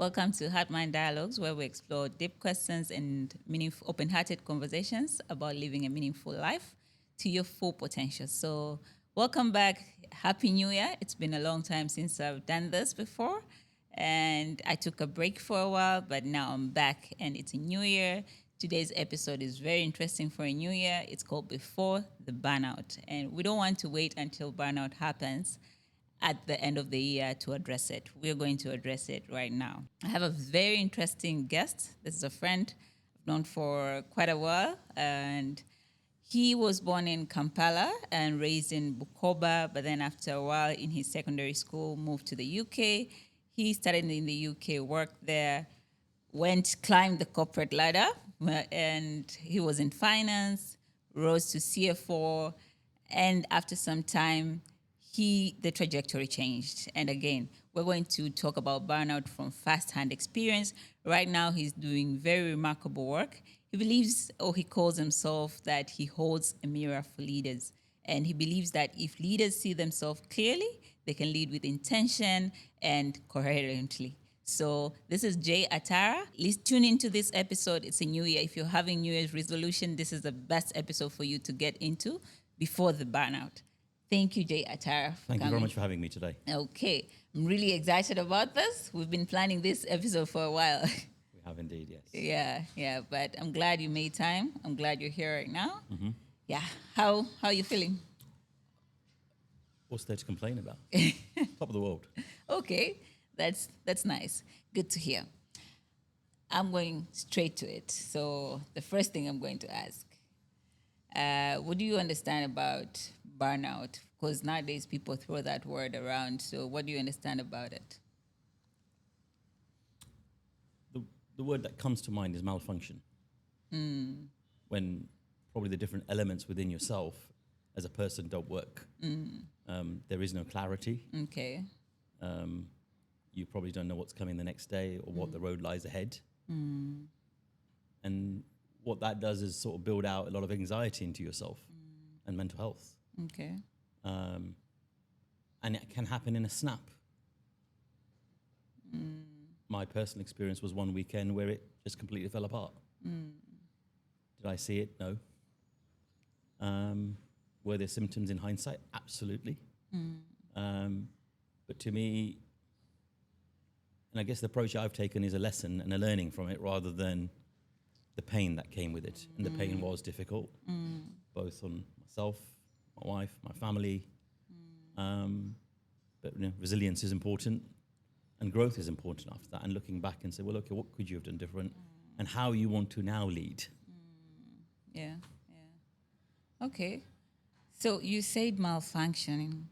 Welcome to Heart Mind Dialogues, where we explore deep questions and meaningful, open-hearted conversations about living a meaningful life to your full potential. So, welcome back. Happy New Year. It's been a long time since I've done this before, and I took a break for a while, but now I'm back, and it's a new year. Today's episode is very interesting for a new year. It's called Before the Burnout, and we don't want to wait until burnout happens at the end of the year to address it. We're going to address it right now. I have a very interesting guest. This is a friend I've known for quite a while, and he was born in Kampala and raised in Bukoba, but then after a while in his secondary school, moved to the UK. He studied in the UK, worked there, climbed the corporate ladder, and he was in finance, rose to CFO, and after some time, the trajectory changed. And again, we're going to talk about burnout from first-hand experience. Right now, he's doing very remarkable work. He believes, or he calls himself, that he holds a mirror for leaders. And he believes that if leaders see themselves clearly, they can lead with intention and coherently. So this is Jay Atara. Please tune into this episode. It's a new year. If you're having New Year's resolution, this is the best episode for you to get into before the burnout. Thank you, Jay Atara, for Thank coming. you very much for having me today. Okay. I'm really excited about this. We've been planning this episode for a while. We have indeed, Yeah. yes. But I'm glad you made time. I'm glad you're here right now. Mm-hmm. Yeah. How are you feeling? What's there to complain about? Top of the world. Okay. That's nice. Good to hear. I'm going straight to it. So the first thing I'm going to ask, what do you understand about burnout? Because nowadays people throw that word around. So what do you understand about it? The word that comes to mind is malfunction. When probably the different elements within yourself as a person don't work. There is no clarity. Okay. You probably don't know what's coming the next day or what the road lies ahead. And what that does is sort of build out a lot of anxiety into yourself and mental health. Okay. And it can happen in a snap. My personal experience was one weekend where it just completely fell apart. Did I see it? No. Were there symptoms in hindsight? Absolutely. But to me, and I guess the approach I've taken is a lesson and a learning from it rather than the pain that came with it. And the pain was difficult, both on myself, my wife, my family. But resilience is important and growth is important after that. And looking back and say, well, okay, what could you have done different? And how you want to now lead. Yeah. Okay. So you said malfunctioning.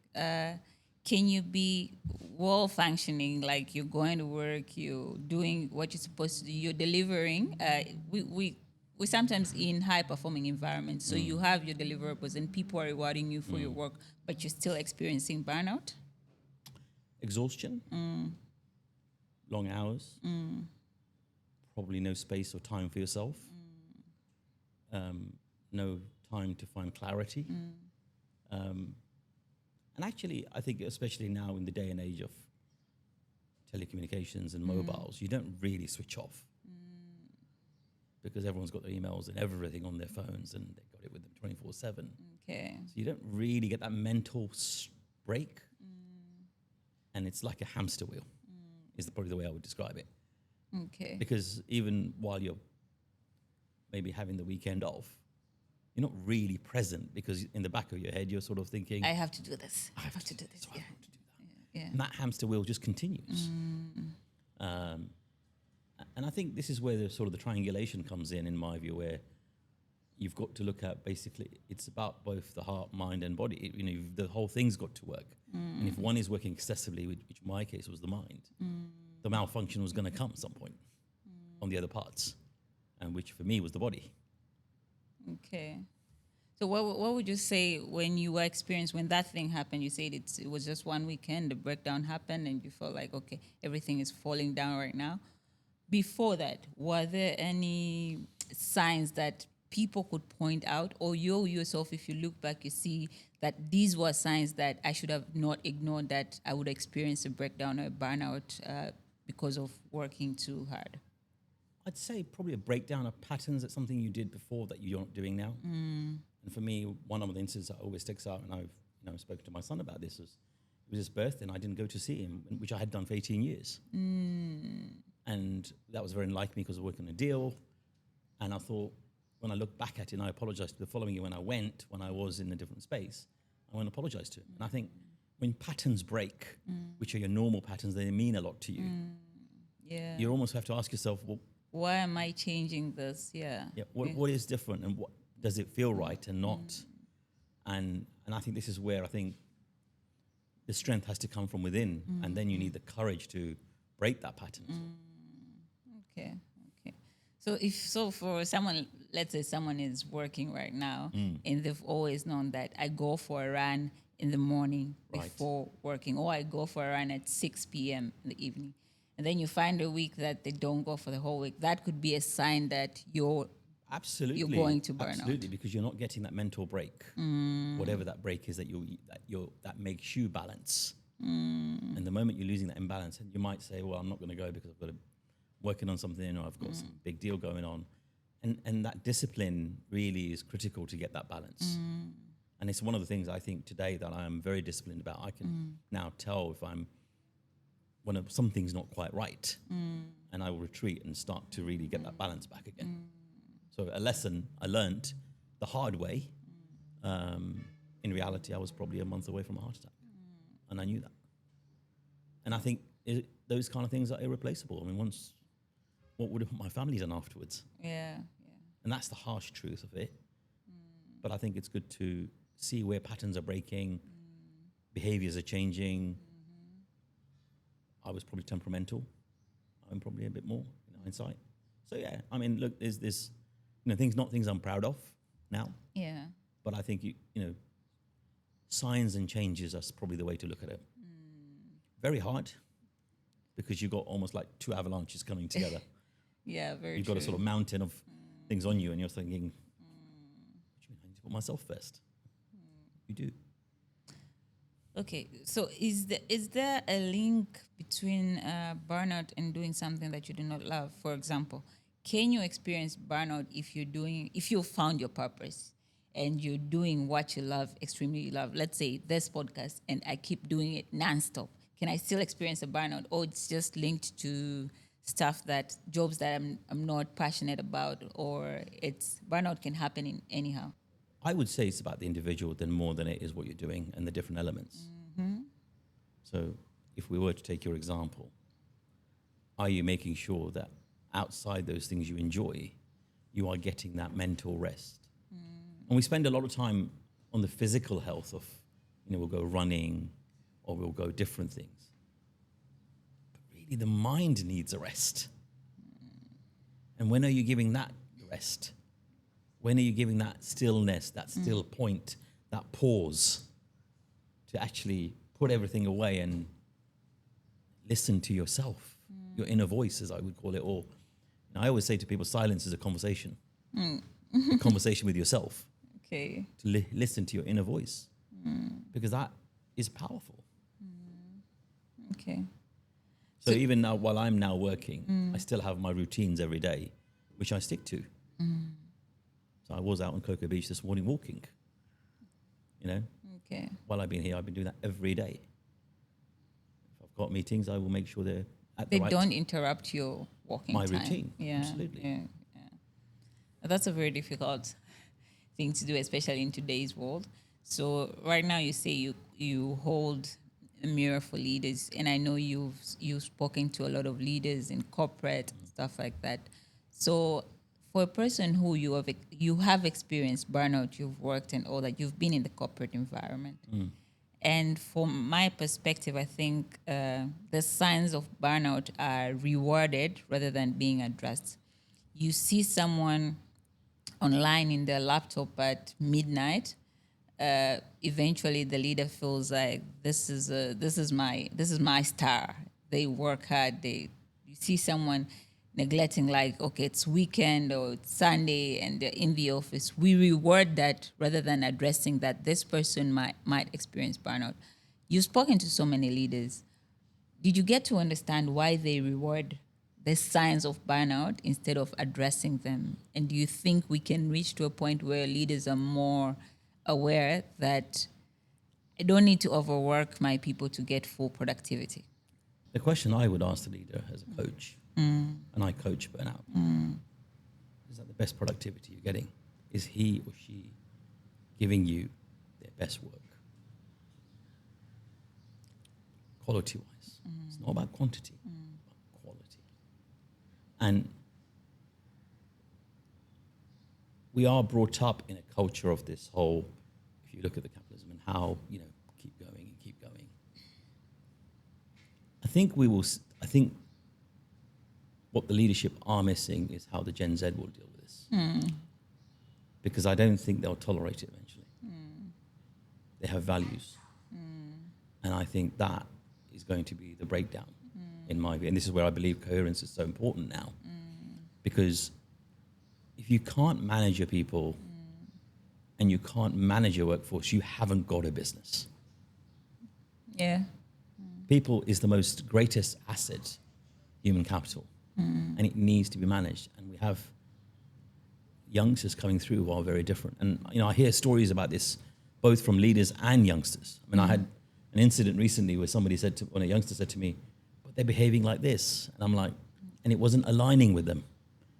Can you be well functioning, like you're going to work, you're doing what you're supposed to do, you're delivering? We sometimes in high performing environments, so you have your deliverables and people are rewarding you for your work, but you're still experiencing burnout? Exhaustion, long hours, probably no space or time for yourself, no time to find clarity. And actually, I think especially now in the day and age of telecommunications and mobiles, you don't really switch off because everyone's got their emails and everything on their phones and they've got it with them 24/7. Okay. So you don't really get that mental break. And it's like a hamster wheel is probably the way I would describe it. Okay. Because even while you're maybe having the weekend off, you're not really present because in the back of your head, you're sort of thinking, I have to do this. I have to do this. So Yeah. I have to do that. Yeah. And that hamster wheel just continues. And I think this is where the sort of the triangulation comes in my view, where you've got to look at basically it's about both the heart, mind, and body. The whole thing's got to work. And if one is working excessively, which in my case was the mind, the malfunction was going to come at some point on the other parts, and which for me was the body. Okay. So what would you say when you were experienced, when that thing happened, you said it was just one weekend, the breakdown happened and you felt like, okay, everything is falling down right now. Before that, were there any signs that people could point out, or you yourself, if you look back, you see that these were signs that I should have not ignored, that I would experience a breakdown or a burnout because of working too hard? I'd say probably a breakdown of patterns. That's something you did before that you're not doing now. And for me, one of the instances that always sticks out, and I've spoken to my son about this, was it was his birthday and I didn't go to see him, which I had done for 18 years. And that was very unlike me because I was working on a deal. And I thought, when I look back at it, and I apologized the following year when I was in a different space, I want to apologize to him. And I think when patterns break, which are your normal patterns, they mean a lot to you. Yeah. You almost have to ask yourself, well, Why am I changing this? Yeah. what is different, and what does it feel right and not? And I think this is where I think the strength has to come from within, and then you need the courage to break that pattern. Okay. So for someone, let's say someone is working right now and they've always known that I go for a run in the morning before working, or I go for a run at 6 p.m. in the evening. And then you find a week that they don't go for the whole week. That could be a sign that you're going to burn out. Absolutely, because you're not getting that mental break, whatever that break is that makes you balance. And the moment you're losing that imbalance, and you might say, well, I'm not going to go because I've got to working on something, or I've got some big deal going on. And that discipline really is critical to get that balance. And it's one of the things I think today that I am very disciplined about. I can now tell if when something's not quite right, and I will retreat and start to really get that balance back again. So a lesson I learned the hard way. In reality, I was probably a month away from a heart attack, and I knew that. And I think those kind of things are irreplaceable. I mean, what would have my family done afterwards? Yeah. And that's the harsh truth of it. But I think it's good to see where patterns are breaking, behaviors are changing. I was probably temperamental. I'm probably a bit more in hindsight. So yeah, I mean, look, there's this, things I'm proud of now. Yeah. But I think signs and changes are probably the way to look at it. Very hard, because you've got almost like two avalanches coming together. Yeah, very You've got a sort of mountain of things on you, and you're thinking, what do you mean I need to put myself first? You do. Okay, so is there a link between burnout and doing something that you do not love? For example, can you experience burnout if you found your purpose and you're doing what you love, extremely love? Let's say this podcast, and I keep doing it nonstop. Can I still experience a burnout, or it's just linked to jobs that I'm not passionate about, or it's burnout can happen in anyhow? I would say it's about the individual more than it is what you're doing and the different elements. So if we were to take your example, are you making sure that outside those things you enjoy, you are getting that mental rest? And we spend a lot of time on the physical health of, we'll go running or we'll go different things. But really the mind needs a rest. And when are you giving that rest? When are you giving that stillness, that still point, that pause to actually put everything away and listen to yourself, your inner voice, as I would call it? Or I always say to people, silence is a conversation, a conversation with yourself. Okay. To listen to your inner voice, because that is powerful. Okay. So even now, while I'm now working, I still have my routines every day, which I stick to. So I was out on Cocoa Beach this morning walking. Okay. While I've been here, I've been doing that every day. If I've got meetings, I will make sure they're at They the right don't interrupt your walking my time. routine. Yeah. Absolutely. Yeah. That's a very difficult thing to do, especially in today's world. So right now you say you hold a mirror for leaders, and I know you've spoken to a lot of leaders in corporate stuff like that. So for a person who you have experienced burnout, you've worked and all that, you've been in the corporate environment. And from my perspective, I think the signs of burnout are rewarded rather than being addressed. You see someone online in their laptop at midnight. Eventually, the leader feels like this is my star. They work hard. You see someone neglecting, like, okay, it's weekend or it's Sunday and they're in the office. We reward that rather than addressing that this person might experience burnout. You've spoken to so many leaders. did you get to understand why they reward the signs of burnout instead of addressing them? And do you think we can reach to a point where leaders are more aware that I don't need to overwork my people to get full productivity? The question I would ask the leader as a coach, and I coach burnout, is that the best productivity you're getting? Is he or she giving you their best work? Quality-wise. It's not about quantity, but quality. And we are brought up in a culture of this whole, if you look at the capitalism and how, keep going and keep going. I think what the leadership are missing is how the Gen Z will deal with this. Because I don't think they'll tolerate it eventually. They have values. And I think that is going to be the breakdown, in my view. And this is where I believe coherence is so important now. Because if you can't manage your people and you can't manage your workforce, you haven't got a business. Yeah. People is the most greatest asset, human capital, and it needs to be managed. And we have youngsters coming through who are very different. And I hear stories about this both from leaders and youngsters. I mean, I had an incident recently where when a youngster said to me, "But they're behaving like this," and I'm like, and it wasn't aligning with them.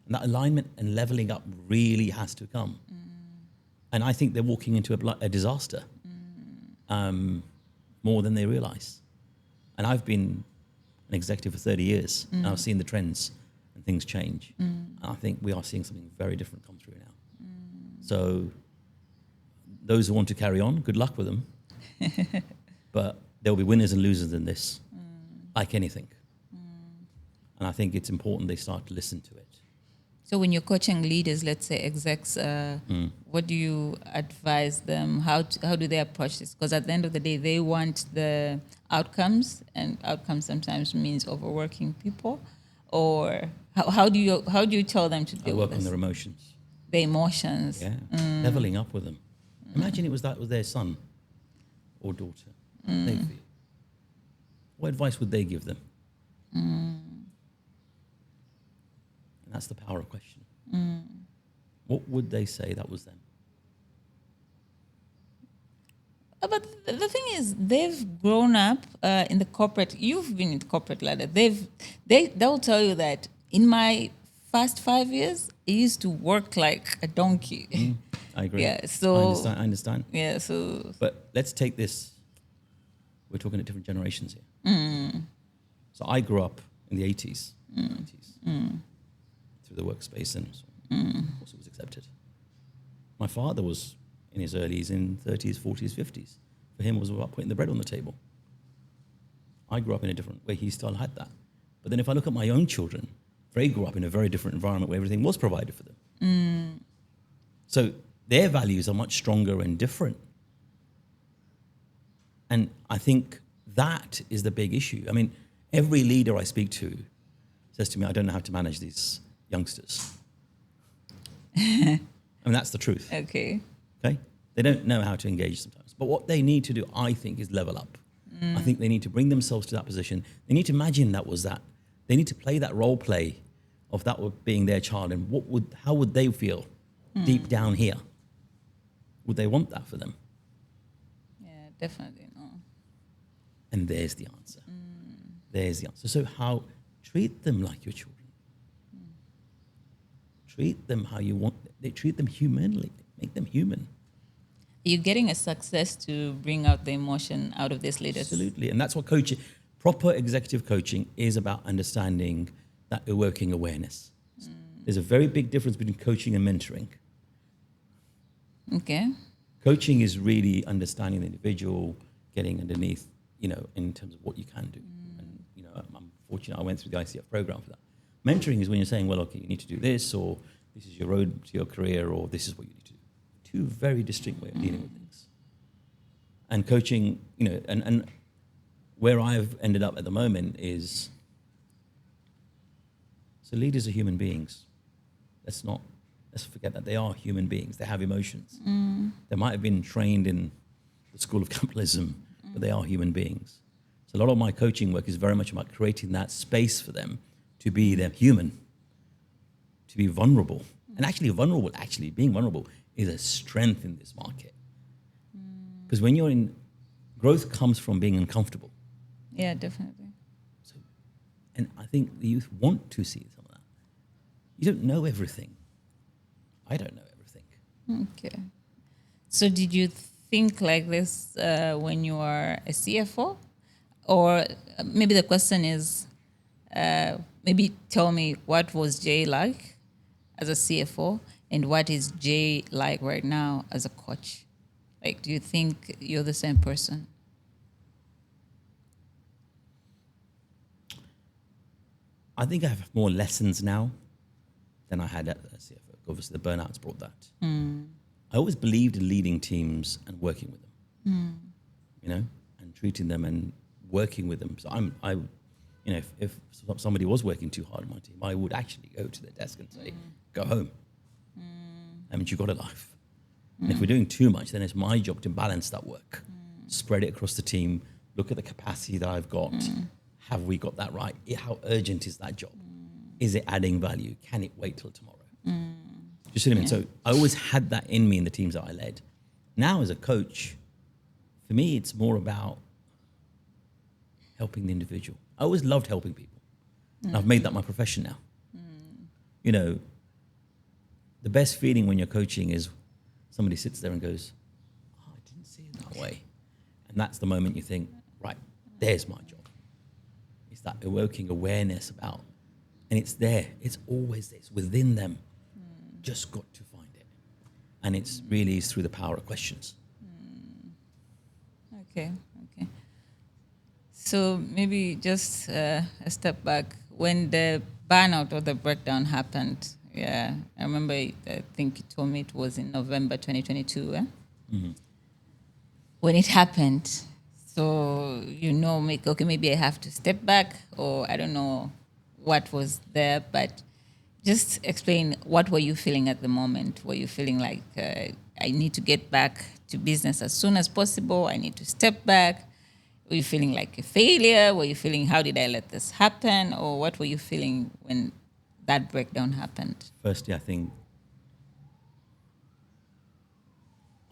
And that alignment and leveling up really has to come. And I think they're walking into a disaster more than they realize. And I've been an executive for 30 years, and I've seen the trends and things change. And I think we are seeing something very different come through now. So those who want to carry on, good luck with them. But there will be winners and losers in this, like anything. And I think it's important they start to listen to it. So when you're coaching leaders, let's say execs, what do you advise them? How do they approach this? Because at the end of the day, they want the outcomes, and outcomes sometimes means overworking people. Or how do you tell them to deal with I work this? on their emotions. The emotions. Yeah, leveling up with them. Imagine it was their son or daughter. They feel. What advice would they give them? And that's the power of question. What would they say that was them? But the thing is, they've grown up in the corporate. You've been in the corporate ladder. They'll tell you that in my first 5 years, I used to work like a donkey. I agree. Yeah. So I understand. yeah. So But let's take this. We're talking at different generations here. So I grew up in the 80s, 90s, through the workspace, and so of course it was accepted. My father was in his earlies, in 30s, 40s, 50s. For him, it was about putting the bread on the table. I grew up in a different way. He still had that. But then if I look at my own children, they grew up in a very different environment where everything was provided for them. So their values are much stronger and different. And I think that is the big issue. I mean, every leader I speak to says to me, "I don't know how to manage these youngsters." I mean, that's the truth. okay. Okay? They don't know how to engage sometimes. But what they need to do, I think, is level up. I think they need to bring themselves to that position. They need to imagine that was that. They need to play that role play of that being their child, and how would they feel deep down here? Would they want that for them? Yeah, definitely no. And there's the answer. There's the answer. So treat them like your children. Treat them how you want. They treat them humanly. Make them human. Are you getting a success to bring out the emotion out of these leaders? Absolutely. And that's what proper executive coaching is about, understanding that working awareness. There's a very big difference between coaching and mentoring. Okay. Coaching is really understanding the individual, getting underneath, in terms of what you can do. And, I'm fortunate I went through the ICF program for that. Mentoring is when you're saying, well, okay, you need to do this, or this is your road to your career, or this is what you need to do. Two very distinct ways of dealing with things. And coaching, and where I've ended up at the moment is, so leaders are human beings. Let's forget that they are human beings. They have emotions. They might have been trained in the school of capitalism, but they are human beings. So a lot of my coaching work is very much about creating that space for them to be their human, to be vulnerable. And actually being vulnerable is a strength in this market. Because when you're in, growth comes from being uncomfortable. Yeah, definitely. So, and I think the youth want to see some of that. You don't know everything. I don't know everything. Okay. So did you think like this when you are a CFO? Or maybe the question is, maybe tell me what was Jay like as a CFO and what is Jay like right now as a coach? Like, do you think you're the same person? I think I have more lessons now than I had at the CFO. Obviously, the burnouts brought that. I always believed in leading teams and working with them, you know, and treating them and working with them. So you know, if somebody was working too hard on my team, I would actually go to their desk and say, go home. I mean, you've got a life. And if we're doing too much, then it's my job to balance that work, spread it across the team, look at the capacity that I've got. Have we got that right? How urgent is that job? Is it adding value? Can it wait till tomorrow? You see what I mean? So I always had that in me in the teams that I led. Now as a coach, for me, it's more about helping the individual. I always loved helping people. And I've made that my profession now. You know, the best feeling when you're coaching is somebody sits there and goes, oh, I didn't see it that way. And that's the moment you think, right, there's my job. It's that evoking awareness about, and it's there. It's always there. It's within them. Just got to find it. And it's really is through the power of questions. Okay. So maybe just a step back. When the burnout or the breakdown happened, I remember, I think you told me it was in November 2022, when it happened. So, maybe I have to step back, or I don't know what was there, but just explain, what were you feeling at the moment? Were you feeling like I need to get back to business as soon as possible? I need to step back? Were you feeling like a failure? Were you feeling, how did I let this happen? Or what were you feeling when that breakdown happened? Firstly, I think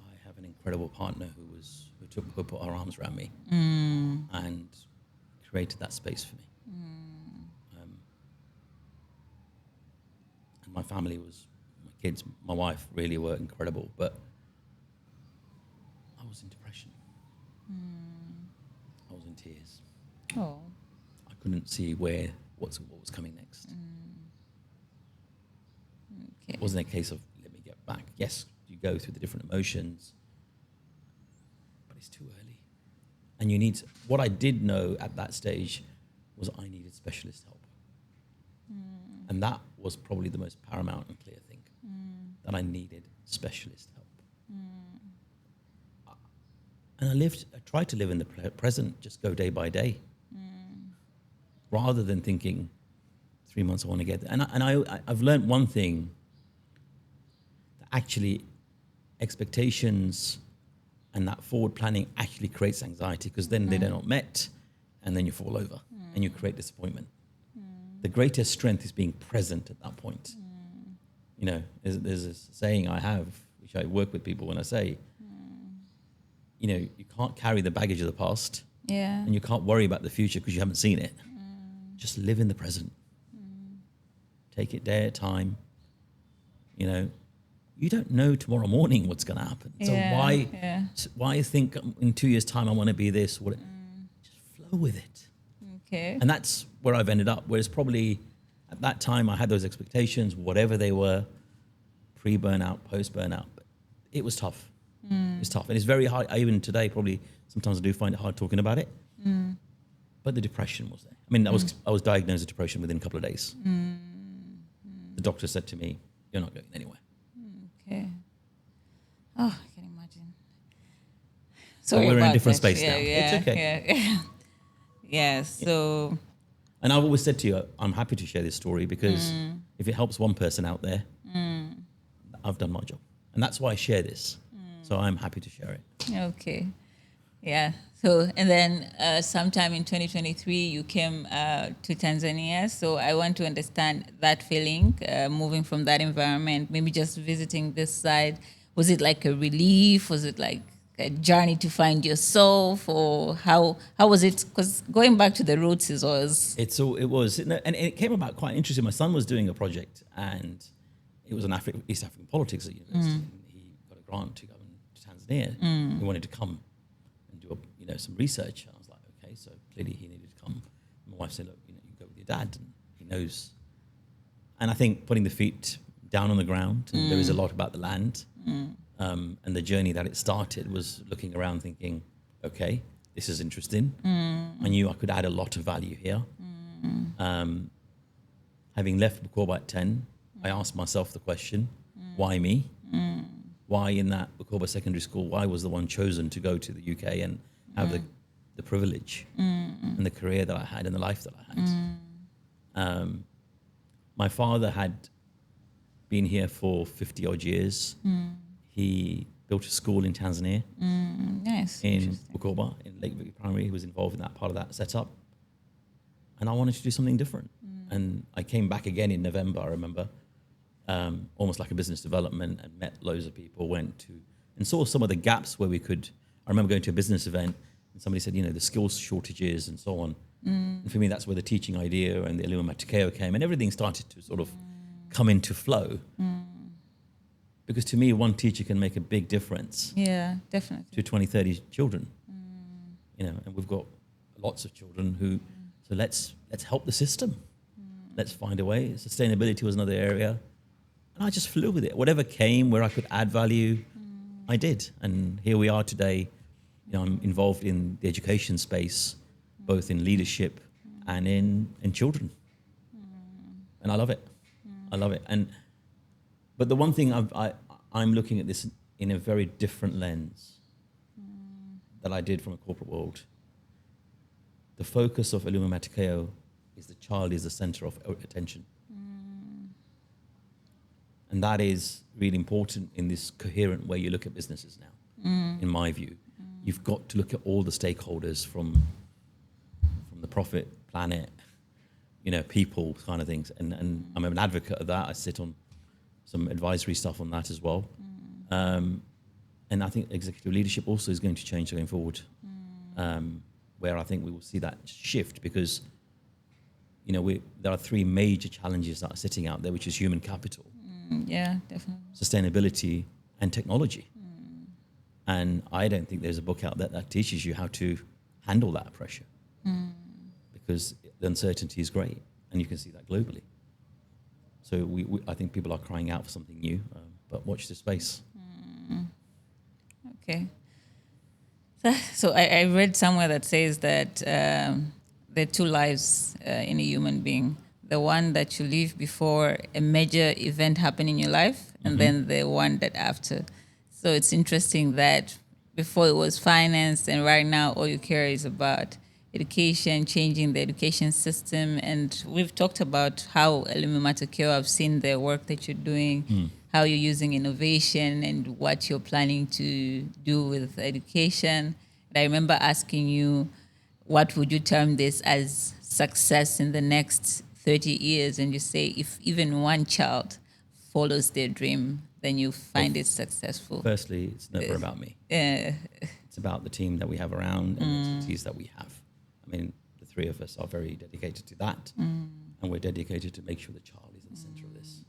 I have an incredible partner who put her arms around me and created that space for me. And my family my kids, my wife really were incredible, but I was in depression. I was in tears. Oh. I couldn't see what was coming next. Okay. It wasn't a case of, let me get back. Yes, you go through the different emotions, but it's too early. And what I did know at that stage was I needed specialist help. And that was probably the most paramount and clear thing, that I needed specialist help. And I tried to live in the present, just go day by day, rather than thinking 3 months I want to get there. And I've learned one thing, that actually expectations and that forward planning actually creates anxiety, because then they're not met, and then you fall over and you create disappointment. The greatest strength is being present at that point. You know, there's a saying I have, which I work with people when I say, you know, you can't carry the baggage of the past, and you can't worry about the future because you haven't seen it. Just live in the present. Take it day at a time. You know, you don't know tomorrow morning what's going to happen. So why think in 2 years' time I want to be this? Just flow with it. Okay. And that's where I've ended up. Whereas probably at that time I had those expectations, whatever they were, pre-burnout, post-burnout. But it was tough. It's tough. And it's very hard. Even today, probably sometimes I do find it hard talking about it. But the depression was there. I mean, I was diagnosed with depression within a couple of days. The doctor said to me, you're not going anywhere. Okay. Oh, I can imagine. Sorry, but we're in a about different that. space now. It's okay. Yeah. So. And I've always said to you, I'm happy to share this story, because if it helps one person out there, I've done my job. And that's why I share this. So I'm happy to share it. Okay. Yeah. So, and then sometime in 2023, you came to Tanzania. So, I want to understand that feeling, moving from that environment, maybe just visiting this side. Was it like a relief? Was it like a journey to find yourself, or how was it? Because going back to the roots is always It was, and it came about quite interesting. My son was doing a project, and it was on East African politics at university. And he got a grant to go to Tanzania. He wanted to come and do some research. I was like, okay, so clearly he needed to come. My wife said, look, you go with your dad, and he knows. And I think putting the feet down on the ground, and there is a lot about the land, and the journey that it started was looking around, thinking, okay, this is interesting. I knew I could add a lot of value here. Having left Bukoba at 10, I asked myself the question, why me? Why in that Bukoba secondary school, why was the one chosen to go to the UK and have the privilege and the career that I had and the life that I had? My father had been here for 50 odd years. He built a school in Tanzania, nice. in Bukoba, in Lake Victoria Primary. He was involved in that part of that setup. And I wanted to do something different. And I came back again in November, I remember, almost like a business development, and met loads of people, went to, and saw some of the gaps where we could. I remember going to a business event, and somebody said, the skills shortages and so on. And for me, that's where the teaching idea and the Elimu Matokeo came, and everything started to sort of come into flow. Because to me, one teacher can make a big difference. Yeah, definitely. To 20, 30 children. And we've got lots of children who, so let's help the system. Let's find a way. Sustainability was another area. And I just flew with it. Whatever came where I could add value, I did. And here we are today. I'm involved in the education space, both in leadership and in children. And I love it. I love it. But the one thing I'm looking at this in a very different lens that I did from a corporate world. The focus of Elimu Matokeo is the child is the center of attention. And that is really important in this coherent way you look at businesses now, in my view. You've got to look at all the stakeholders from the profit, planet, people kind of things. And I'm an advocate of that. I sit on some advisory stuff on that as well. And I think executive leadership also is going to change going forward, where I think we will see that shift because, there are three major challenges that are sitting out there, which is human capital. Yeah, definitely. Sustainability and technology. And I don't think there's a book out there that teaches you how to handle that pressure because the uncertainty is great, and you can see that globally. So I think people are crying out for something new, but watch this space. Okay. So I read somewhere that says that there are two lives in a human being. The one that you live before a major event happened in your life, and then the one that after. So it's interesting that before it was finance, and right now all you care is about education, changing the education system. And we've talked about how Elimu Matokeo, I've seen the work that you're doing, how you're using innovation and what you're planning to do with education. And I remember asking you, what would you term this as success in the next 30 years? And you say, if even one child follows their dream, then you find it successful. Firstly, it's never about me. It's about the team that we have around and the expertise that we have. I mean, the three of us are very dedicated to that, and we're dedicated to make sure the child is in the center of this.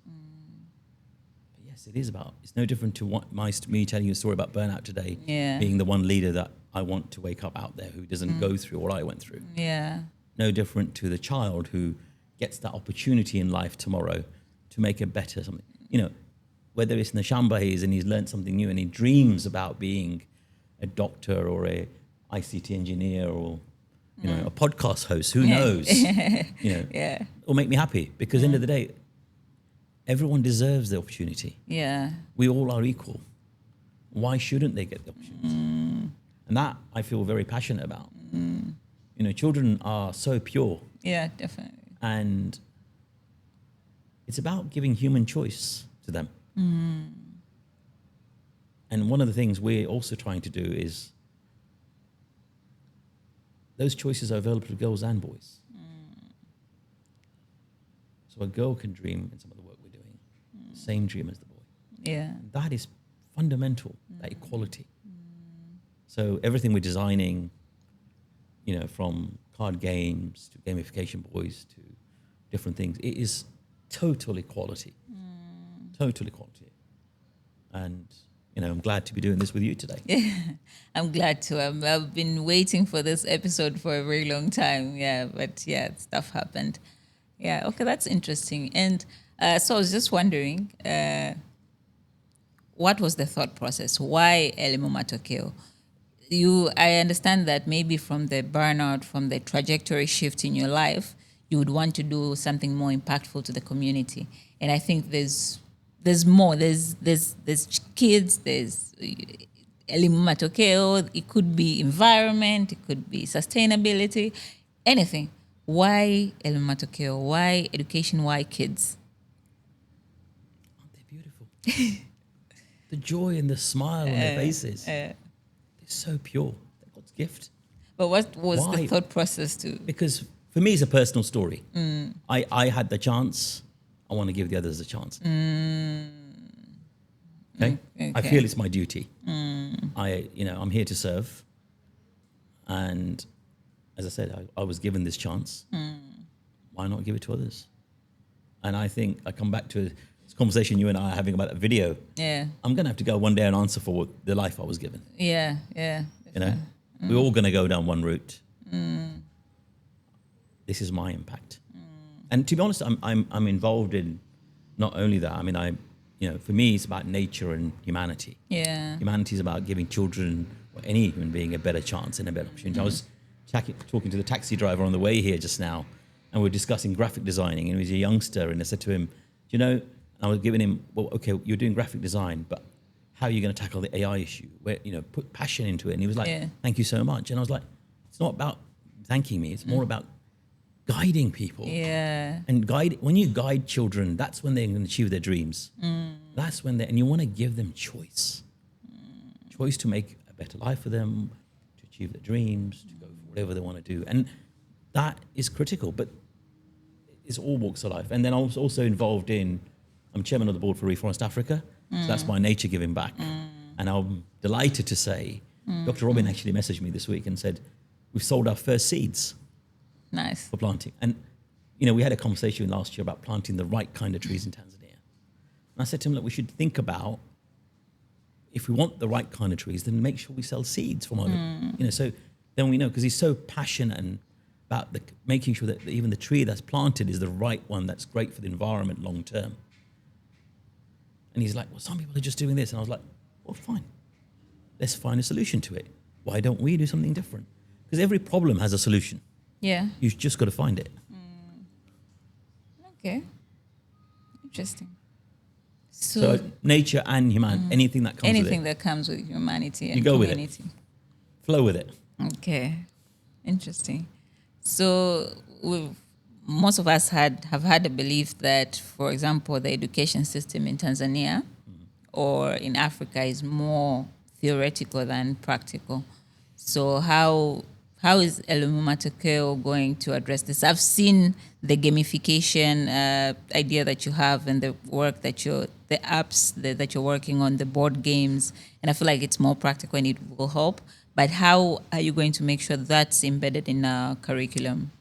But yes, it is about, it's no different to what me telling you a story about burnout today, being the one leader that I want to wake up out there who doesn't go through what I went through. Yeah. No different to the child who gets that opportunity in life tomorrow to make a better something. Whether it's Nashamba and he's learned something new and he dreams about being a doctor or a ICT engineer or a podcast host, who knows? It'll make me happy because end of the day, everyone deserves the opportunity. Yeah. We all are equal. Why shouldn't they get the opportunity? And that I feel very passionate about. Children are so pure. Yeah, definitely. And it's about giving human choice to them. And one of the things we're also trying to do is those choices are available to girls and boys. So a girl can dream in some of the work we're doing, the same dream as the boy. Yeah. That is fundamental, that equality. So everything we're designing, from card games to gamification boys to different things, it is total equality. Total equality. And, I'm glad to be doing this with you today. I'm glad to. I've been waiting for this episode for a very long time. Yeah, but stuff happened. Yeah, okay, that's interesting. And so I was just wondering, what was the thought process? Why Elimu Matokeo? I understand that maybe from the burnout, from the trajectory shift in your life, you would want to do something more impactful to the community. And I think there's more. There's kids. There's Elimu Matokeo. It could be environment. It could be sustainability. Anything. Why Elimu Matokeo? Why education? Why kids? Aren't they beautiful? The joy and the smile on their faces. They're so pure. They're God's gift. But what was Why? the thought process to? Because for me, it's a personal story. I had the chance. I want to give the others a chance. Okay? I feel it's my duty. I'm here to serve. And as I said, I was given this chance. Why not give it to others? And I think I come back to this conversation you and I are having about that video. Yeah. I'm going to have to go one day and answer for the life I was given. Yeah. We're all going to go down one route. This is my impact. And to be honest, I'm involved in not only that. I mean, for me, it's about nature and humanity. Yeah. Humanity is about giving children or any human being a better chance and a better opportunity. I was talking to the taxi driver on the way here just now, and we were discussing graphic designing, and he was a youngster, and I said to him, I was giving him, well, okay, you're doing graphic design, but how are you going to tackle the AI issue? Where, put passion into it. And he was like, thank you so much. And I was like, it's not about thanking me. It's more about guiding people. Yeah. And when you guide children, that's when they're going to achieve their dreams. That's when and you want to give them choice. Choice to make a better life for them, to achieve their dreams, to go for whatever they want to do. And that is critical, but it's all walks of life. And then I was also involved I'm chairman of the board for Reforest Africa. So that's my nature giving back. And I'm delighted to say, Dr. Robin actually messaged me this week and said, we've sold our first seeds. Nice. For planting. And, we had a conversation last year about planting the right kind of trees in Tanzania. And I said to him, look, we should think about, if we want the right kind of trees, then make sure we sell seeds from our, so then we know, because he's so passionate and about making sure that even the tree that's planted is the right one that's great for the environment long term. And he's like, well, some people are just doing this. And I was like, well, fine. Let's find a solution to it. Why don't we do something different? Because every problem has a solution. Yeah. You've just got to find it. Okay. Interesting. So nature and humanity, anything that comes with it. Anything that comes with humanity and you go community. With it. Flow with it. Okay. Interesting. So most of us have had a belief that, for example, the education system in Tanzania or in Africa is more theoretical than practical. So how is Elimu Matokeo going to address this? I've seen the gamification idea that you have and the work that the apps that you're working on, the board games, and I feel like it's more practical and it will help. But how are you going to make sure that's embedded in our curriculum?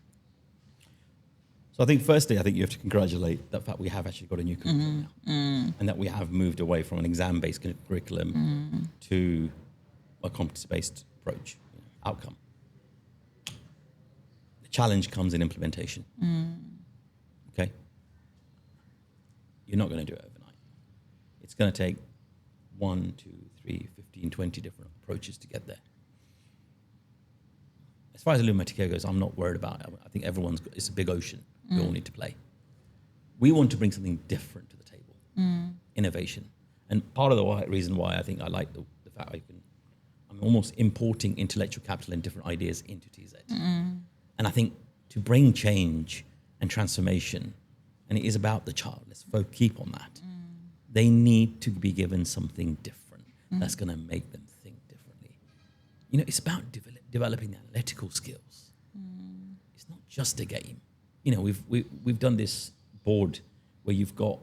So I think firstly, you have to congratulate the fact we have actually got a new curriculum now, and that we have moved away from an exam-based curriculum to a competence-based approach, outcome. The challenge comes in implementation. Okay? You're not going to do it overnight. It's going to take 1, 2, 3, 15, 20 different approaches to get there. As far as Elimu Matokeo goes, I'm not worried about it. I think it's a big ocean. We all need to play. We want to bring something different to the table, innovation. And part of the reason why I think I like the fact I'm almost importing intellectual capital and different ideas into TZ. And I think to bring change and transformation, and it is about the child, let's keep on that. They need to be given something different that's going to make them think differently. It's about developing the analytical skills. just a game. You know, we've done this board where you've got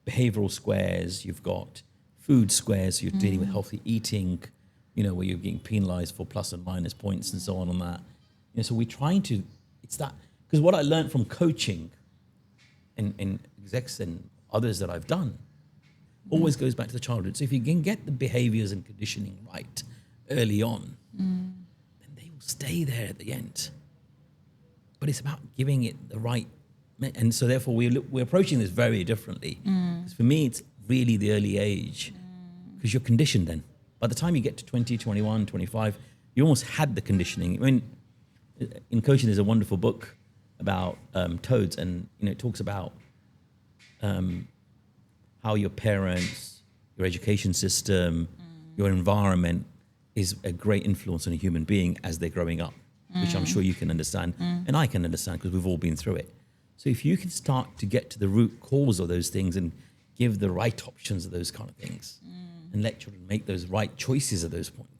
behavioral squares, you've got food squares, so you're dealing with healthy eating, you know, where you're getting penalized for plus and minus points and so on that. You know, so we're trying to, it's that, because what I learned from coaching and execs and others that I've done always goes back to the childhood. So if you can get the behaviors and conditioning right early on, then they will stay there at the end. But it's about giving it the right, and so therefore we're approaching this very differently. For me, it's really the early age, because you're conditioned then. By the time you get to 20, 21, 25, you almost had the conditioning. I mean, in coaching, there's a wonderful book about toads, and you know, it talks about how your parents, your education system, your environment is a great influence on a human being as they're growing up, which I'm sure you can understand, and I can understand because we've all been through it. So if you can start to get to the root cause of those things and give the right options of those kind of things, and let children make those right choices at those points,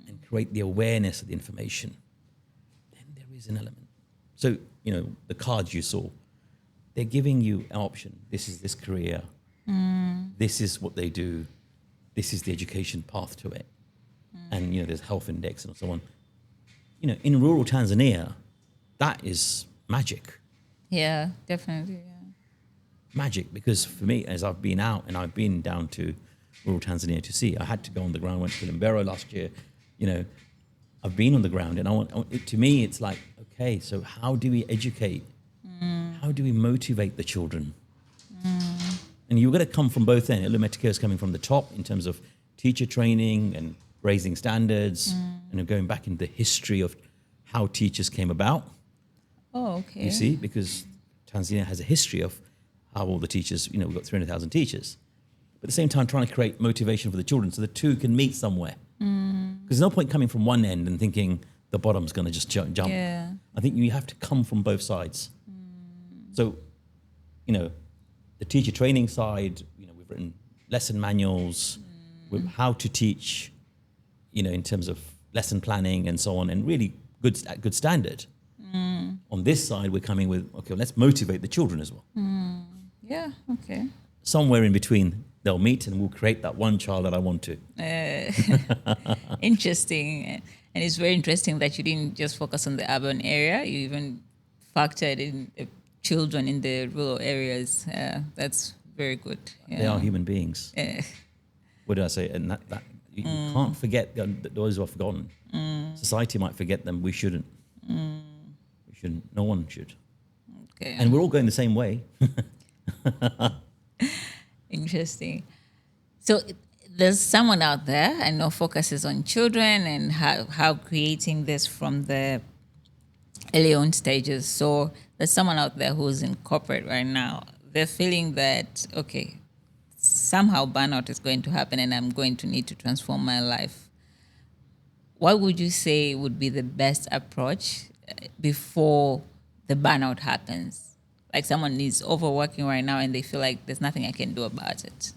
and create the awareness of the information, then there is an element. So, you know, the cards you saw, they're giving you an option. This is this career. This is what they do. This is the education path to it. And, you know, there's health index and so on. You know, in rural Tanzania, that is magic. Yeah, definitely. Yeah. Magic, because for me, as I've been out and I've been down to rural Tanzania to see, I had to go on the ground, went to Kilimanjaro last year, you know, I've been on the ground, and to me, it's like, okay, so how do we educate? How do we motivate the children? And you've got to come from both ends. Elimu Matokeo is coming from the top in terms of teacher training and raising standards, and going back into the history of how teachers came about. Oh, okay. You see, because Tanzania has a history of how all the teachers, you know, we've got 300,000 teachers. But at the same time, trying to create motivation for the children so the two can meet somewhere. Because there's no point coming from one end and thinking the bottom's going to just jump. Yeah. I think you have to come from both sides. So, you know, the teacher training side, you know, we've written lesson manuals with how to teach, you know, in terms of lesson planning and so on, and really good standard. On this side, we're coming with, okay, let's motivate the children as well. Yeah, okay. Somewhere in between, they'll meet and we'll create that one child that I want to. Interesting. And it's very interesting that you didn't just focus on the urban area. You even factored in the children in the rural areas. That's very good. Yeah. They are human beings. What did I say? And that you can't forget those who are forgotten. Society might forget them. We shouldn't. We shouldn't. No one should. Okay. And we're all going the same way. Interesting. So there's someone out there, I know, focuses on children and how creating this from the early on stages. So there's someone out there who's in corporate right now. They're feeling that, okay, somehow burnout is going to happen and I'm going to need to transform my life. What would you say would be the best approach before the burnout happens? Like someone is overworking right now and they feel like there's nothing I can do about it.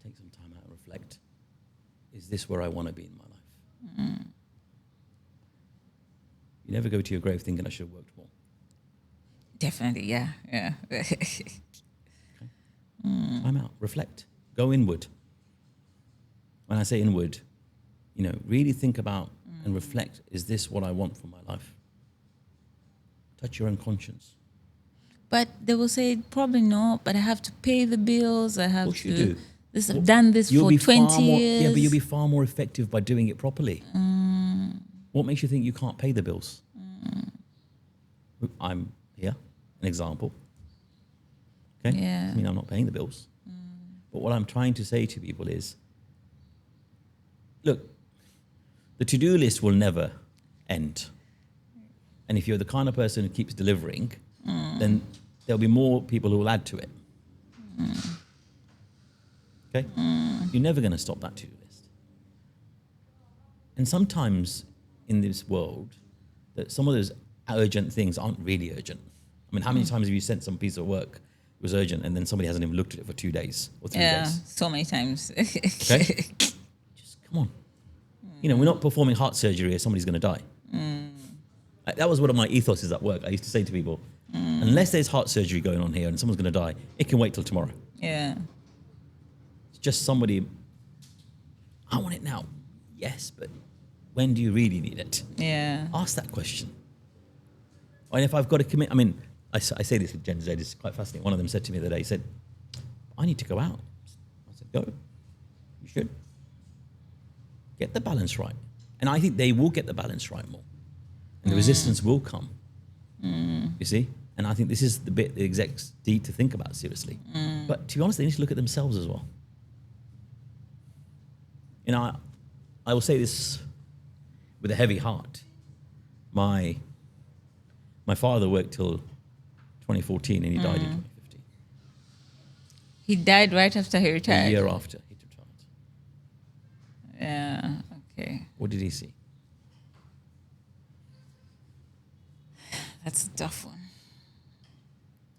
Take some time out and reflect. Is this where I want to be in my life? You never go to your grave thinking I should have worked more. Definitely, yeah. Time out, reflect, go inward. When I say inward, you know, really think about and reflect, is this what I want for my life? Touch your own conscience. But they will say, probably not, but I have to pay the bills. I have Of course to. you do. I've done this for 20 years. Yeah, but you'll be far more effective by doing it properly. What makes you think you can't pay the bills? I'm here, an example. Okay? Yeah. I mean, I'm not paying the bills. But what I'm trying to say to people is, look, the to-do list will never end. And if you're the kind of person who keeps delivering, then there'll be more people who will add to it. Okay? You're never going to stop that to-do list. And sometimes in this world, that some of those urgent things aren't really urgent. I mean, how many times have you sent some piece of work, it was urgent, and then somebody hasn't even looked at it for 2 days or 3 days? So many times. Okay? Just come on. You know, we're not performing heart surgery or somebody's going to die. That was one of my ethoses at work. I used to say to people, unless there's heart surgery going on here and someone's going to die, it can wait till tomorrow. Yeah. It's just somebody, I want it now. Yes, but when do you really need it? Yeah. Ask that question. And if I've got to commit, I mean, I say this with Gen Z, it's quite fascinating. One of them said to me the other day, he said, I need to go out. I said, go. You should. Get the balance right. And I think they will get the balance right more. And the resistance will come. You see? And I think this is the bit the execs need to think about seriously. But to be honest, they need to look at themselves as well. You know, I will say this with a heavy heart. My father worked till 2014 and he died in 2015. He died right after he retired. A year after he retired. Yeah. Okay. What did he see? That's a tough one.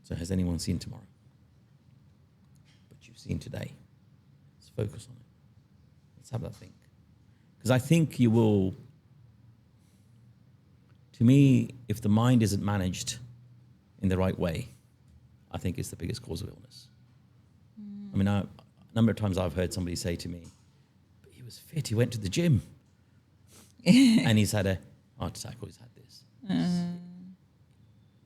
So has anyone seen tomorrow? But you've seen today. Let's focus on it. Let's have that think. Because I think you will, to me, if the mind isn't managed in the right way, I think it's the biggest cause of illness. I mean, a number of times I've heard somebody say to me, but he was fit, he went to the gym. And he's had a heart attack or he's had this.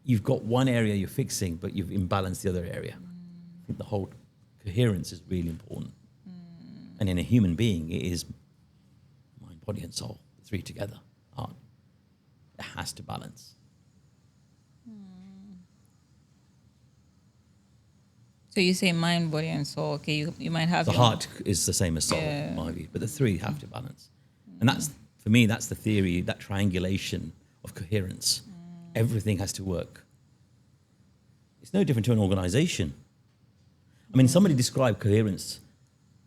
You've got one area you're fixing, but you've imbalanced the other area. I think the whole coherence is really important. And in a human being, it is mind, body, and soul, the three together, heart. It has to balance. So you say mind, body, and soul. Okay, you might have The heart is the same as soul, in my view, but the three have to balance. And that's, for me, that's the theory, that triangulation of coherence. Everything has to work. It's no different to an organization. I mean, somebody described coherence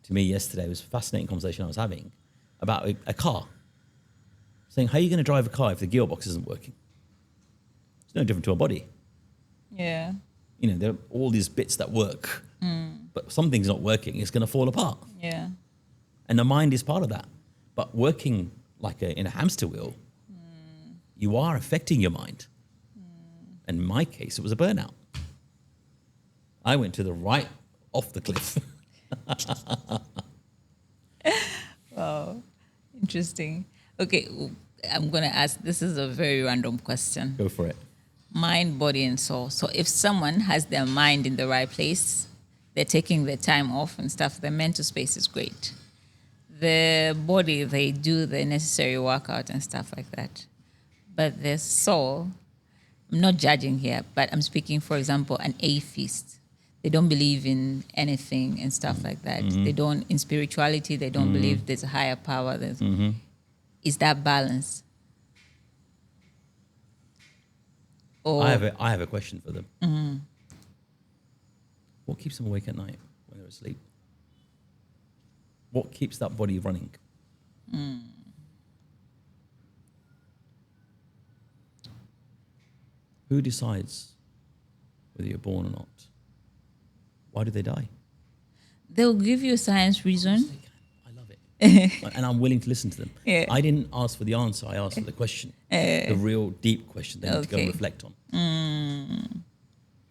to me yesterday. It was a fascinating conversation I was having about a car. Saying, how are you going to drive a car if the gearbox isn't working? It's no different to a body. Yeah. You know, there are all these bits that work, but something's not working, it's going to fall apart. Yeah. And the mind is part of that. But working like in a hamster wheel, you are affecting your mind. And in my case, it was a burnout. I went to the right off the cliff. Wow. Interesting. Okay, I'm going to ask, this is a very random question. Go for it. Mind, body, and soul. So if someone has their mind in the right place, they're taking their time off and stuff, their mental space is great. The body, they do the necessary workout and stuff like that. But the soul, I'm not judging here, but I'm speaking, for example, an atheist. They don't believe in anything and stuff like that. They don't, in spirituality, they don't believe there's a higher power. Is that balance? Or I have a question for them. What keeps them awake at night when they're asleep? What keeps that body running? Who decides whether you're born or not? Why do they die? they'll give you a science reason. I love it. And I'm willing to listen to them. Yeah. I didn't ask for the answer. I asked for the question. The real deep question they need to go and reflect on.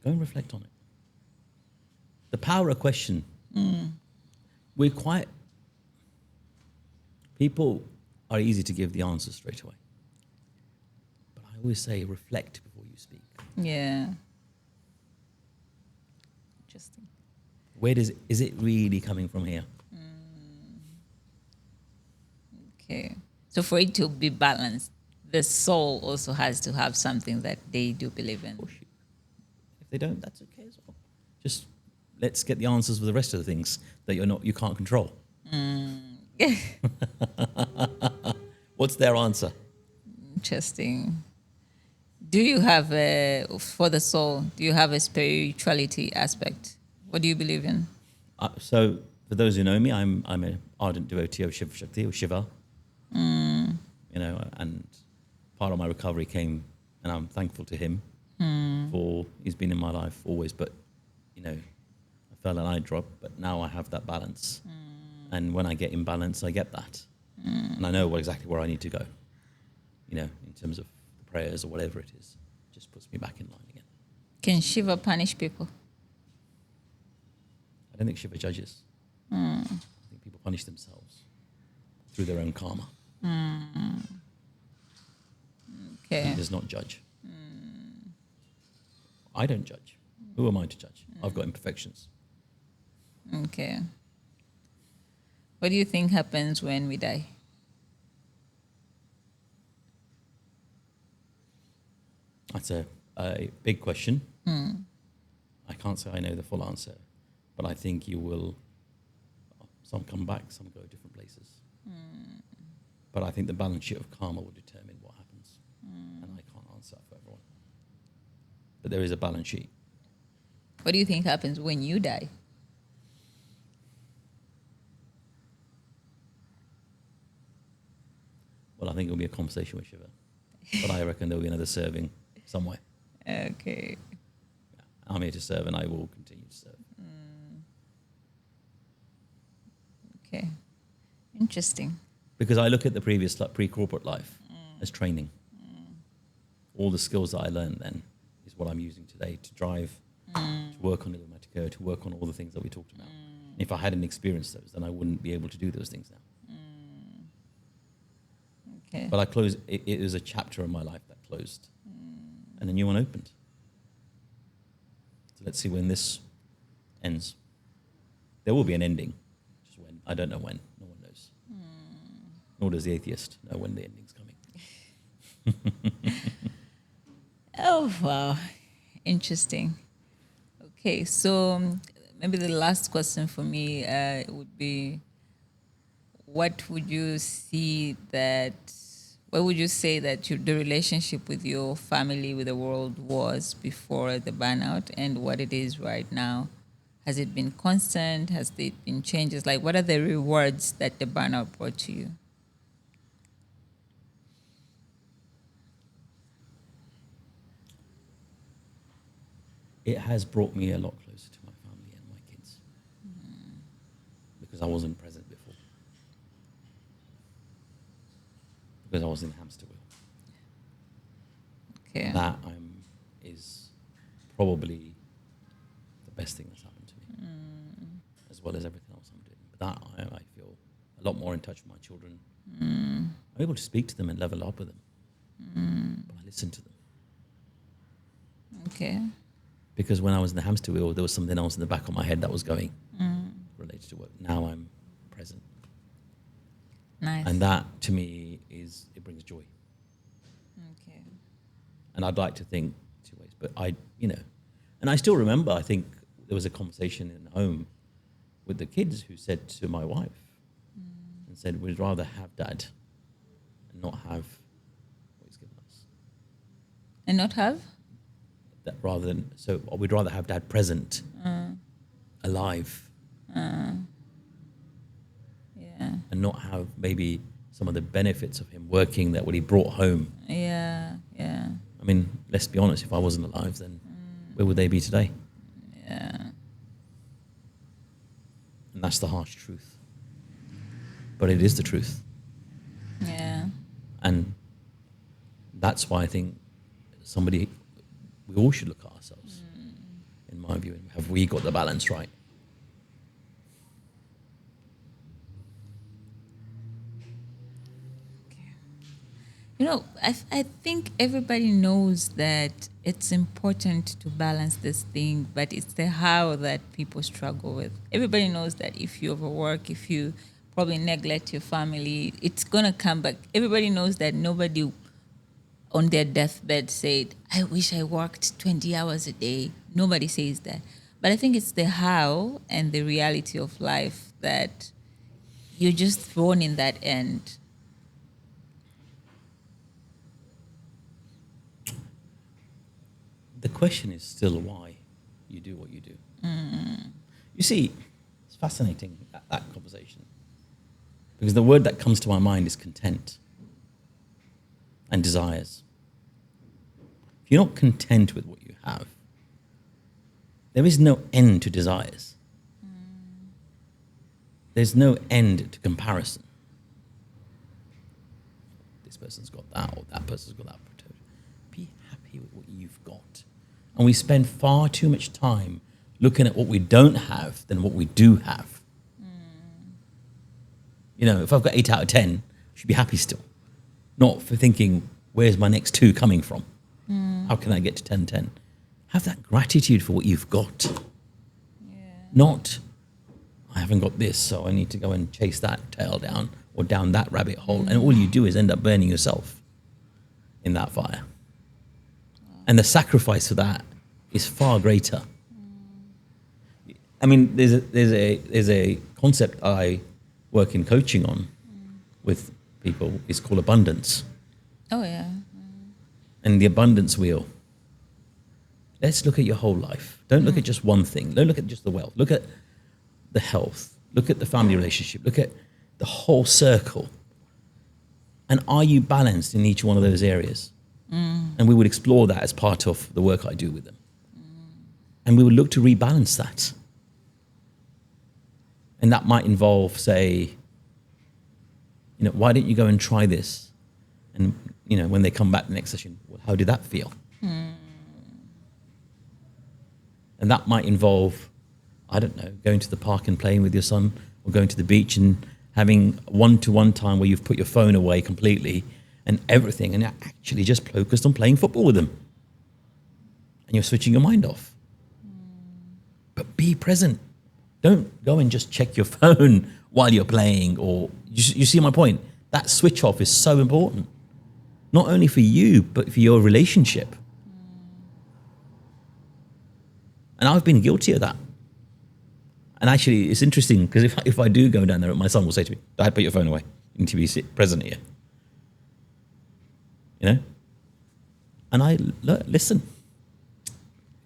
Go and reflect on it. The power of question. We're quite... People are easy to give the answer straight away. But I always say reflect before you speak. Yeah. Interesting. Is it really coming from here? Okay. So for it to be balanced, the soul also has to have something that they do believe in. If they don't, that's okay as well. Just let's get the answers for the rest of the things that you can't control. What's their answer? Interesting. Do you have for the soul, do you have a spirituality aspect? What do you believe in? So for those who know me, I'm an ardent devotee of Shiva Shakti, or Shiva. You know, and part of my recovery came, and I'm thankful to him for he's been in my life always. But you know, I fell and I dropped, but now I have that balance. And when I get in balance, I get that. And I know exactly where I need to go, in terms of the prayers or whatever it is. Just puts me back in line again. Can Shiva punish people? I don't think Shiva judges. I think people punish themselves through their own karma. Okay. He does not judge. I don't judge. Who am I to judge? I've got imperfections. Okay. What do you think happens when we die? That's a big question. I can't say I know the full answer, but I think you will. Some come back, some go different places. But I think the balance sheet of karma will determine what happens, and I can't answer that for everyone. But there is a balance sheet. What do you think happens when you die? Well, I think it'll be a conversation with Shiva, but I reckon there'll be another serving somewhere. Okay. I'm here to serve, and I will continue to serve. Okay. Interesting. Because I look at the previous pre-corporate life as training. All the skills that I learned then is what I'm using today to drive, to work on Elimu Matokeo, to work on all the things that we talked about. If I hadn't experienced those, then I wouldn't be able to do those things now. Okay. But I closed. It was a chapter of my life that closed, and a new one opened. So let's see when this ends. There will be an ending. Just when, I don't know when. No one knows. Nor does the atheist know when the ending's coming. Oh, wow. Interesting. Okay, so maybe the last question for me would be, what would you say that the relationship with your family, with the world was before the burnout and what it is right now? Has it been constant? Has there been changes? Like, what are the rewards that the burnout brought to you? It has brought me a lot closer to my family and my kids. Because I wasn't present before. Because I was in the hamster wheel. Okay. That is probably the best thing that's happened to me, as well as everything else I'm doing. But that I feel a lot more in touch with my children. I'm able to speak to them and level up with them. But I listen to them. Okay. Because when I was in the hamster wheel, there was something else in the back of my head that was going related to work. Now I'm present. Nice. And that, to me, it brings joy. Okay. And I'd like to think two ways, but and I still remember, I think there was a conversation in home with the kids who said to my wife, and said, we'd rather have dad and not have what he's given us. And not have? That rather than, so we'd rather have dad present, alive, Yeah. and not have maybe some of the benefits of him working that what he brought home. Yeah. Yeah. I mean, let's be honest, if I wasn't alive, then where would they be today? Yeah. And that's the harsh truth. But it is the truth. Yeah. And that's why I think we all should look at ourselves, in my view. Have we got the balance right? I think everybody knows that it's important to balance this thing, but it's the how that people struggle with. Everybody knows that if you overwork, if you probably neglect your family, it's going to come back. Everybody knows that nobody on their deathbed said, I wish I worked 20 hours a day. Nobody says that. But I think it's the how and the reality of life that you're just thrown in that end. The question is still why you do what you do. You see, it's fascinating, that conversation. Because the word that comes to my mind is content and desires. If you're not content with what you have, there is no end to desires. There's no end to comparison. person's got that, or that person's got that. Be happy with what you've got. And we spend far too much time looking at what we don't have than what we do have. You know, if I've got 8 out of 10, I should be happy still. Not for thinking, where's my next 2 coming from? How can I get to 10-10? Have that gratitude for what you've got. Not, I haven't got this, so I need to go and chase that tail down or down that rabbit hole. And all you do is end up burning yourself in that fire. And the sacrifice for that is far greater. I mean, there's a concept I work in coaching on with people. It's called abundance. Oh, yeah. And the abundance wheel. Let's look at your whole life. Don't look at just one thing. Don't look at just the wealth. Look at the health. Look at the family relationship. Look at the whole circle. And are you balanced in each one of those areas? And we would explore that as part of the work I do with them. And we would look to rebalance that. And that might involve, say, you know, why don't you go and try this? And, you know, when they come back the next session, well, how did that feel? And that might involve, I don't know, going to the park and playing with your son, or going to the beach and having one-to-one time where you've put your phone away completely and everything, and you're actually just focused on playing football with them. And you're switching your mind off. But be present. Don't go and just check your phone while you're playing, or you see my point? That switch off is so important. Not only for you, but for your relationship. And I've been guilty of that. And actually, it's interesting, because if I do go down there, my son will say to me, Dad, put your phone away. You need to be present here. You know? And I listen.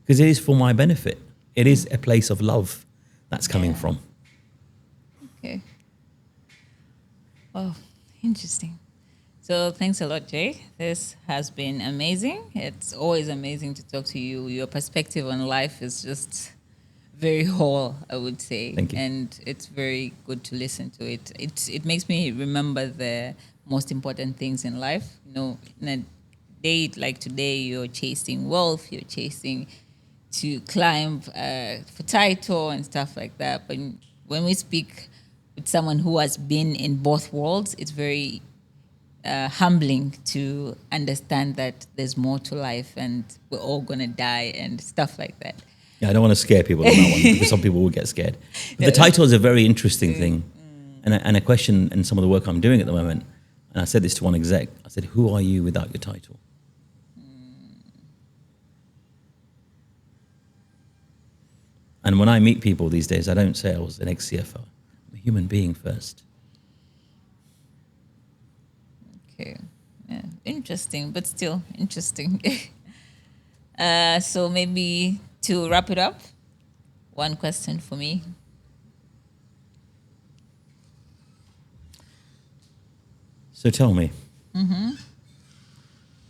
Because it is for my benefit. It is a place of love that's coming from. Okay. Oh, interesting. So thanks a lot, Jay. This has been amazing. It's always amazing to talk to you. Your perspective on life is just very whole, I would say. Thank you. And it's very good to listen to it. It makes me remember the most important things in life. You know, in a day like today, you're chasing wealth, you're chasing to climb for title and stuff like that. But when we speak with someone who has been in both worlds, it's very humbling to understand that there's more to life and we're all going to die and stuff like that. Yeah, I don't want to scare people on that one, because some people will get scared. But the title is a very interesting thing, and a question in some of the work I'm doing at the moment. And I said this to one exec. I said, who are you without your title? And when I meet people these days, I don't say I was an ex-CFO. I'm a human being first. Okay. Yeah. Interesting, but still interesting. So maybe to wrap it up, one question for me. So tell me,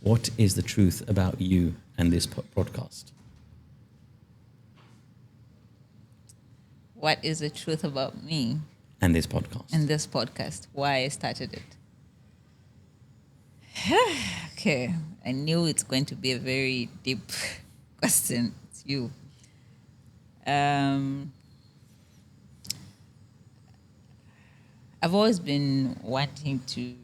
what is the truth about you and this podcast? What is the truth about me And this podcast? and this podcast? Why I started it? Okay, I knew it's going to be a very deep question. It's you. I've always been wanting to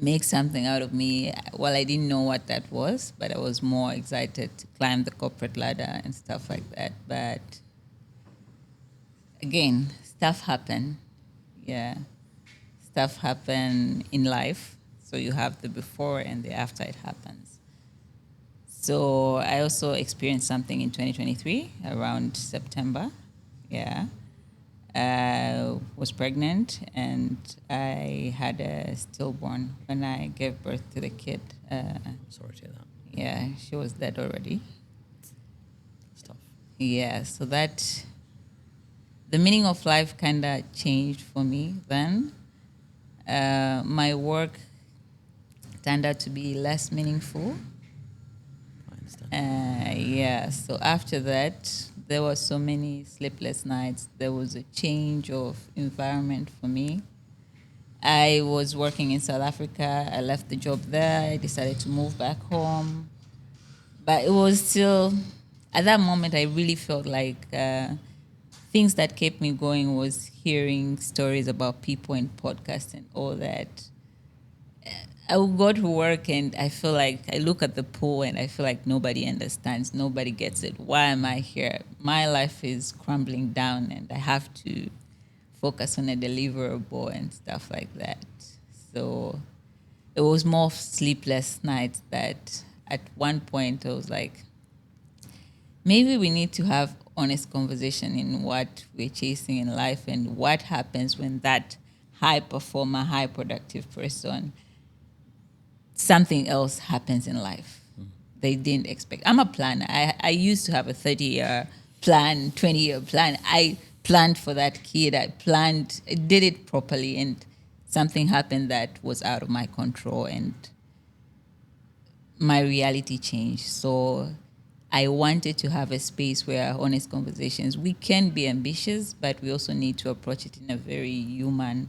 make something out of me. Well, I didn't know what that was, but I was more excited to climb the corporate ladder and stuff like that. But again, stuff happen. Yeah. Stuff happen in life. So you have the before and the after it happens. So I also experienced something in 2023 around September. Yeah. I was pregnant and I had a stillborn when I gave birth to the kid. Sorry to hear that. Yeah, she was dead already. It's tough. Yeah, so that the meaning of life kind of changed for me then. My work turned out to be less meaningful. I understand. Yeah, so after that, there were so many sleepless nights. There was a change of environment for me. I was working in South Africa. I left the job there. I decided to move back home. But it was still, at that moment, I really felt like things that kept me going was hearing stories about people in podcasts and all that. I would go to work and I feel like I look at the pool and I feel like nobody understands, nobody gets it. Why am I here? My life is crumbling down and I have to focus on a deliverable and stuff like that. So it was more sleepless nights that at one point I was like, maybe we need to have honest conversation in what we're chasing in life and what happens when that high performer, high productive person, something else happens in life they didn't expect. I'm a planner. I used to have a 30-year plan, 20-year plan. I planned for that kid. I did it properly, and something happened that was out of my control, and my reality changed. So I wanted to have a space where honest conversations, we can be ambitious, but we also need to approach it in a very human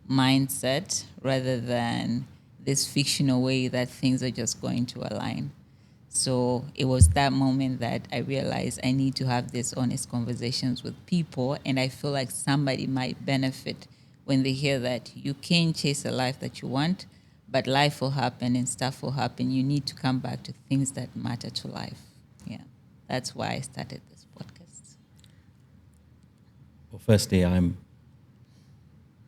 mindset rather than this fictional way that things are just going to align. So it was that moment that I realized I need to have these honest conversations with people, and I feel like somebody might benefit when they hear that you can chase a life that you want, but life will happen and stuff will happen. You need to come back to things that matter to life. Yeah, that's why I started this podcast. Well, firstly, I'm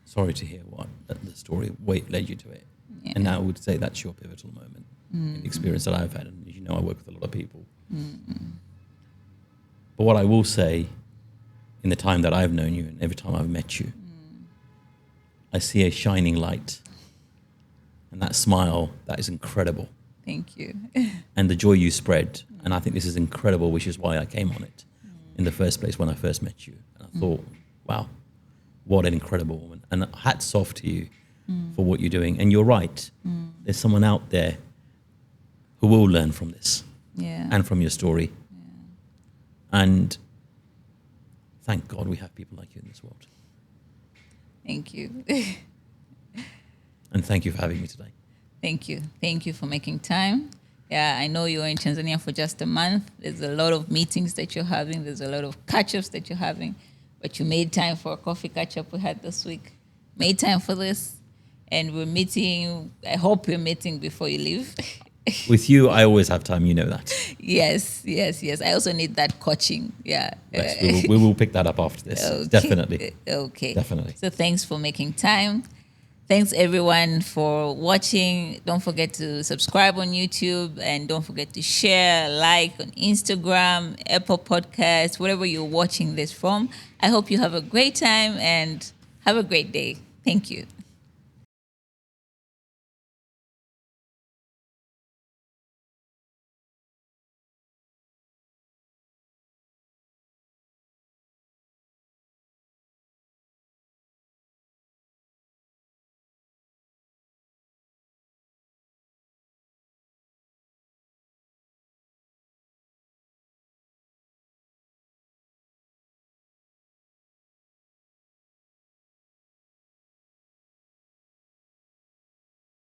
sorry to hear what the story led you to it. Yeah. And I would say that's your pivotal moment in the experience that I've had. And as you know, I work with a lot of people. But what I will say, in the time that I've known you and every time I've met you, I see a shining light. And that smile, that is incredible. Thank you. And the joy you spread. And I think this is incredible, which is why I came on it in the first place when I first met you. And I thought, wow, what an incredible woman. And hats off to you for what you're doing. And you're right. There's someone out there who will learn from this and from your story. Yeah. And thank God we have people like you in this world. Thank you. And thank you for having me today. Thank you. Thank you for making time. Yeah, I know you were in Tanzania for just a month. There's a lot of meetings that you're having. There's a lot of catch-ups that you're having. But you made time for a coffee catch-up we had this week. Made time for this. And we're meeting. I hope we're meeting before you leave. With you, I always have time. You know that. Yes. I also need that coaching. Yeah. Yes, we will pick that up after this. Okay. Definitely. Okay. Definitely. So thanks for making time. Thanks everyone for watching. Don't forget to subscribe on YouTube and don't forget to share, like on Instagram, Apple Podcasts, wherever you're watching this from. I hope you have a great time and have a great day. Thank you.